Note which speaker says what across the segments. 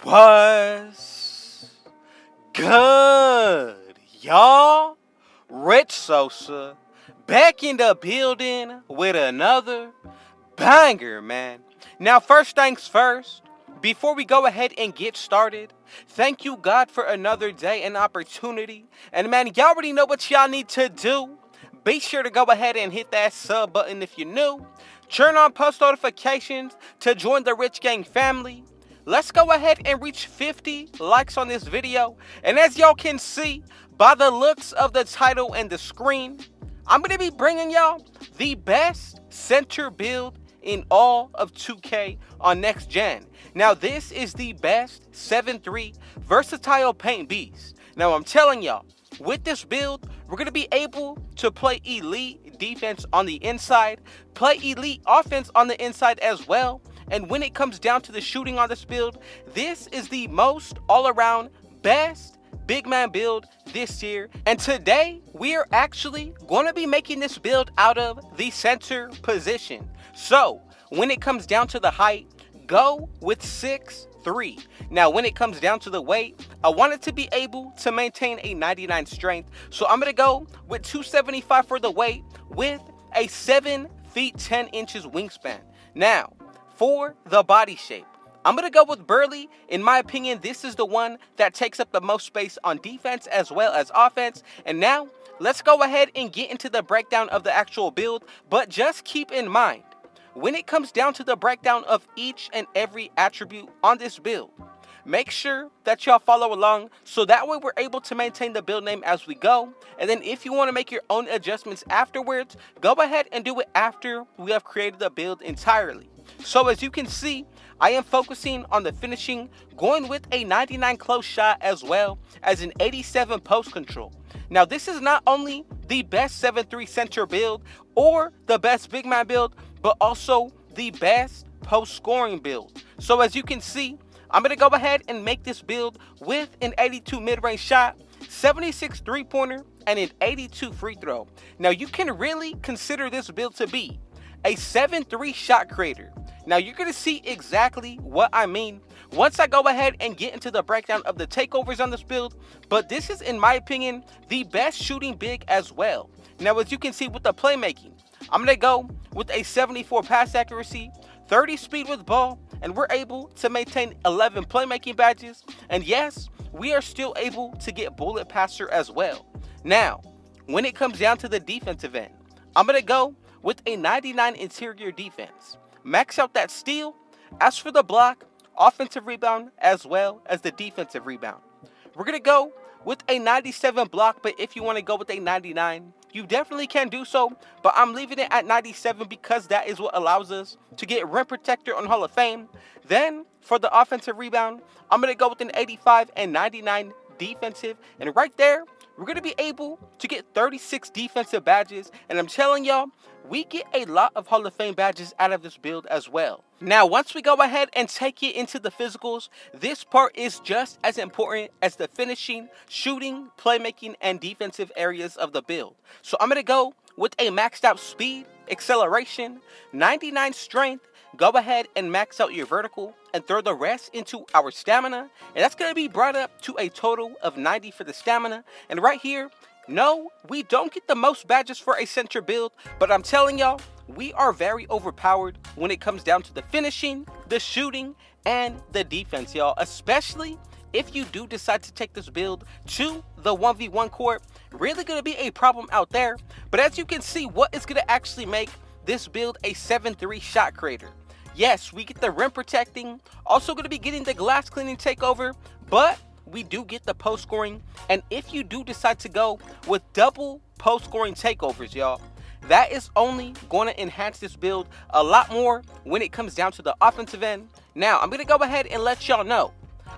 Speaker 1: What's good, y'all? Rich Sosa back in the building with another banger, man. Now, first things first, before we go ahead and get started, thank you, God, for another day and opportunity. And man, y'all already know what y'all need to do. Be sure to go ahead and hit that sub button if you're new. Turn on post notifications to join the Rich Gang family. Let's go ahead and reach 50 likes on this video. And as y'all can see by the looks of the title and the screen, I'm going to be bringing y'all the best center build in all of 2K on next gen. Now this is the best 7-3 versatile paint beast. Now I'm telling y'all, with this build, we're going to be able to play elite defense on the inside, play elite offense on the inside as well. And when it comes down to the shooting on this build, this is the most all-around best big man build this year. And today, we are actually going to be making this build out of the center position. So, when it comes down to the height, go with 6'3". Now, when it comes down to the weight, I want it to be able to maintain a 99 strength. So, I'm going to go with 275 for the weight with a 7 feet 10 inches wingspan. Now, for the body shape, I'm going to go with Burley. In my opinion, this is the one that takes up the most space on defense as well as offense. And now, let's go ahead and get into the breakdown of the actual build. But just keep in mind, when it comes down to the breakdown of each and every attribute on this build, make sure that y'all follow along so that way we're able to maintain the build name as we go. And then if you want to make your own adjustments afterwards, go ahead and do it after we have created the build entirely. So as you can see, I am focusing on the finishing, going with a 99 close shot as well as an 87 post control. Now this is not only the best 7-3 center build or the best big man build, but also the best post scoring build. So as you can see, I'm going to go ahead and make this build with an 82 mid-range shot, 76 three-pointer, and an 82 free throw. Now you can really consider this build to be a 7-3 shot creator. Now you're going to see exactly what I mean once I go ahead and get into the breakdown of the takeovers on this build, but this is, in my opinion, the best shooting big as well. Now as you can see with the playmaking, I'm going to go with a 74 pass accuracy, 30 speed with ball, and we're able to maintain 11 playmaking badges. And yes, we are still able to get bullet passer as well. Now, when it comes down to the defensive end, I'm going to go with a 99 interior defense. Max out that steal. As for the block, offensive rebound, as well as the defensive rebound, we're going to go with a 97 block, but if you want to go with a 99, you definitely can do so, but I'm leaving it at 97 because that is what allows us to get rim protector on Hall of Fame. Then, for the offensive rebound, I'm going to go with an 85 and 99 defensive, and right there, we're going to be able to get 36 defensive badges, and I'm telling y'all, we get a lot of Hall of Fame badges out of this build as well. Now, once we go ahead and take it into the physicals, this part is just as important as the finishing, shooting, playmaking, and defensive areas of the build. So I'm going to go with a maxed out speed, acceleration, 99 strength. Go ahead and max out your vertical and throw the rest into our stamina. And that's going to be brought up to a total of 90 for the stamina. And right here, no, we don't get the most badges for a center build, but I'm telling y'all, we are very overpowered when it comes down to the finishing, the shooting, and the defense, y'all. Especially if you do decide to take this build to the 1v1 court, really going to be a problem out there. But as you can see, what is going to actually make this build a 7-3 shot creator? Yes, we get the rim protecting, also going to be getting the glass cleaning takeover, but we do get the post scoring. And if you do decide to go with double post scoring takeovers, y'all, that is only going to enhance this build a lot more when it comes down to the offensive end. Now, I'm going to go ahead and let y'all know,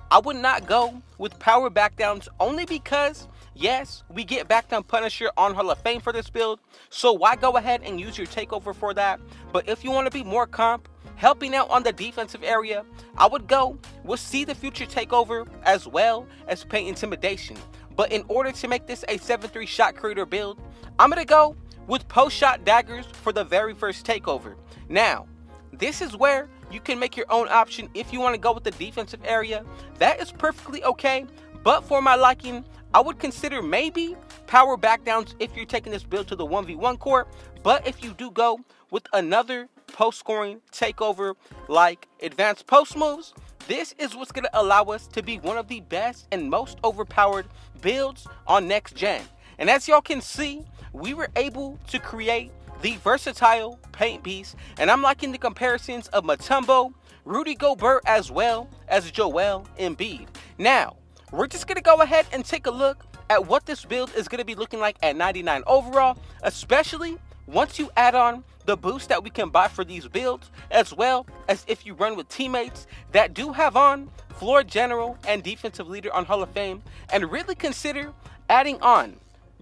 Speaker 1: I would not go with power backdowns only because, yes, we get backdown Punisher on Hall of Fame for this build, so why go ahead and use your takeover for that? But if you want to be more comp, helping out on the defensive area, I would go with See the Future takeover as well as Paint Intimidation. But in order to make this a 7-3 shot creator build, I'm going to go with post shot daggers for the very first takeover. Now, this is where you can make your own option. If you want to go with the defensive area, that is perfectly okay. But for my liking, I would consider maybe power backdowns if you're taking this build to the 1v1 court. But if you do go with another post-scoring takeover like advanced post moves, this is what's going to allow us to be one of the best and most overpowered builds on next gen. And as y'all can see, we were able to create the versatile paint piece, and I'm liking the comparisons of Mutombo, Rudy Gobert, as well as Joel Embiid. Now, we're just going to go ahead and take a look at what this build is going to be looking like at 99 overall, especially once you add on the boost that we can buy for these builds, as well as if you run with teammates that do have on floor general and defensive leader on Hall of Fame, and really consider adding on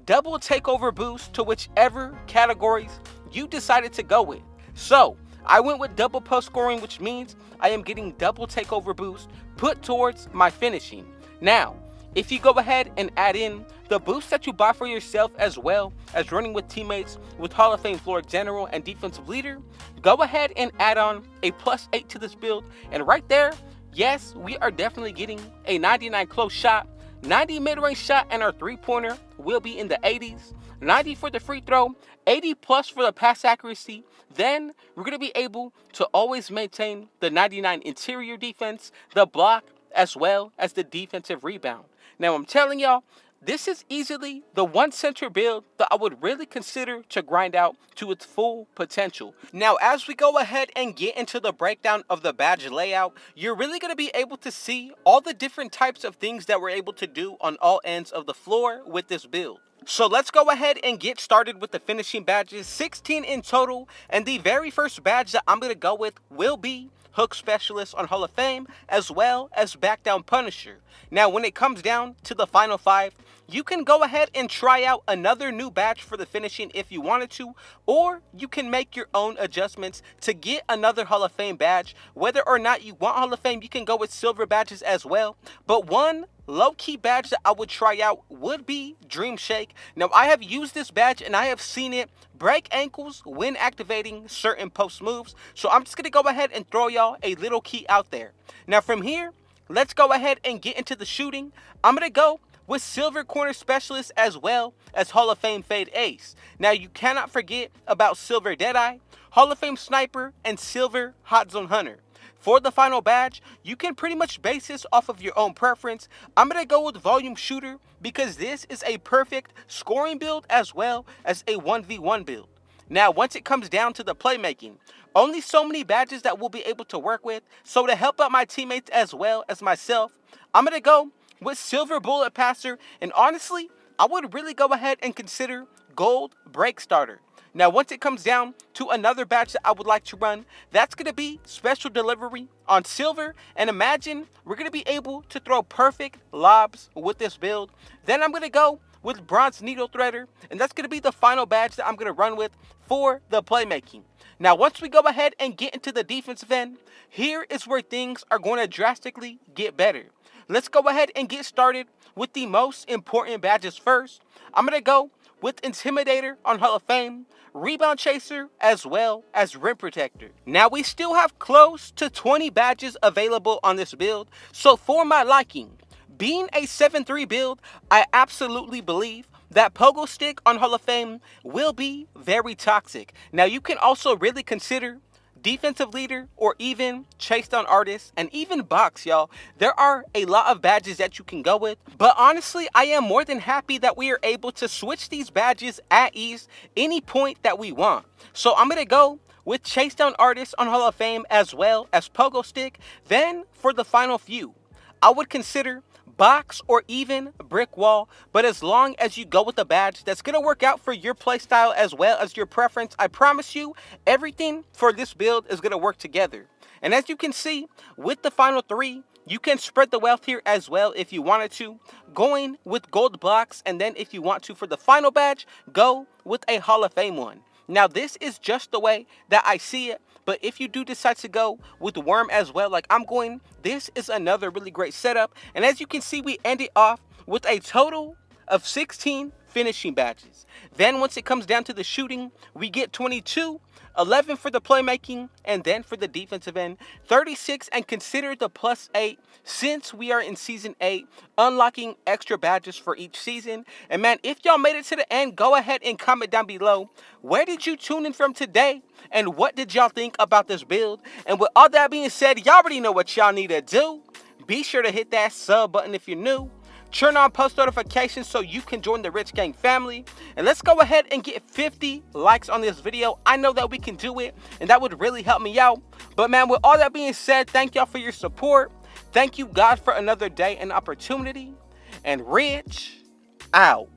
Speaker 1: double takeover boost to whichever categories you decided to go with. So I went with double post scoring, which means I am getting double takeover boost put towards my finishing. Now, if you go ahead and add in the boost that you buy for yourself, as well as running with teammates with Hall of Fame floor general and defensive leader, go ahead and add on a +8 to this build. And right there, yes, we are definitely getting a 99 close shot, 90 mid-range shot, and our three-pointer will be in the 80s, 90 for the free throw, 80 plus for the pass accuracy. Then we're going to be able to always maintain the 99 interior defense, the block, as well as the defensive rebound. Now, I'm telling y'all, this is easily the one center build that I would really consider to grind out to its full potential. Now, as we go ahead and get into the breakdown of the badge layout, you're really going to be able to see all the different types of things that we're able to do on all ends of the floor with this build. So let's go ahead and get started with the finishing badges, 16 in total, and the very first badge that I'm going to go with will be Hook Specialist on Hall of Fame, as well as Back Down Punisher. Now, when it comes down to the final 5, you can go ahead and try out another new badge for the finishing if you wanted to, or you can make your own adjustments to get another Hall of Fame badge. Whether or not you want Hall of Fame, you can go with silver badges as well. But one low-key badge that I would try out would be Dream Shake. Now, I have used this badge and I have seen it break ankles when activating certain post moves. So I'm just going to go ahead and throw y'all a little key out there. Now, from here, let's go ahead and get into the shooting. I'm going to go with Silver Corner Specialist as well as Hall of Fame Fade Ace. Now, you cannot forget about Silver Deadeye, Hall of Fame Sniper, and Silver Hot Zone Hunter. For the final badge, you can pretty much base this off of your own preference. I'm going to go with Volume Shooter because this is a perfect scoring build as well as a 1v1 build. Now, once it comes down to the playmaking, only so many badges that we'll be able to work with. So to help out my teammates as well as myself, I'm going to go with Silver Bullet Passer. And honestly, I would really go ahead and consider Gold Break Starter. Now, once it comes down to another badge that I would like to run, that's going to be Special Delivery on Silver. And imagine we're going to be able to throw perfect lobs with this build. Then I'm going to go with Bronze Needle Threader, and that's going to be the final badge that I'm going to run with for the playmaking. Now, once we go ahead and get into the defensive end, here is where things are going to drastically get better. Let's go ahead and get started with the most important badges first. I'm going to go with Intimidator on Hall of Fame, Rebound Chaser, as well as Rim Protector. Now, we still have close to 20 badges available on this build, so for my liking, being a 7-3 build, I absolutely believe that Pogo Stick on Hall of Fame will be very toxic. Now, you can also really consider Defensive Leader or even Chase Down Artist and even Box, y'all. There are a lot of badges that you can go with, but honestly, I am more than happy that we are able to switch these badges at ease any point that we want. So I'm going to go with Chase Down Artist on Hall of Fame as well as Pogo Stick. Then for the final few, I would consider Box or even Brick Wall, but as long as you go with a badge that's going to work out for your playstyle as well as your preference, I promise you everything for this build is going to work together. And as you can see with the final 3, you can spread the wealth here as well if you wanted to, going with gold blocks, and then if you want to for the final badge, go with a Hall of Fame one. Now, this is just the way that I see it, but if you do decide to go with the Worm as well, like I'm going, this is another really great setup. And as you can see, we ended off with a total of 16 finishing badges. Then once it comes down to the shooting, we get 22, 11 for the playmaking, and then for the defensive end, 36, and consider the +8 since we are in season 8, unlocking extra badges for each season. And man, if y'all made it to the end, go ahead and comment down below, where did you tune in from today? And what did y'all think about this build? And with all that being said, y'all already know what y'all need to do. Be sure to hit that sub button if you're new. Turn on post notifications so you can join the Rich Gang family. And let's go ahead and get 50 likes on this video. I know that we can do it, and that would really help me out. But man, with all that being said, thank y'all for your support. Thank you, God, for another day and opportunity. And Rich out.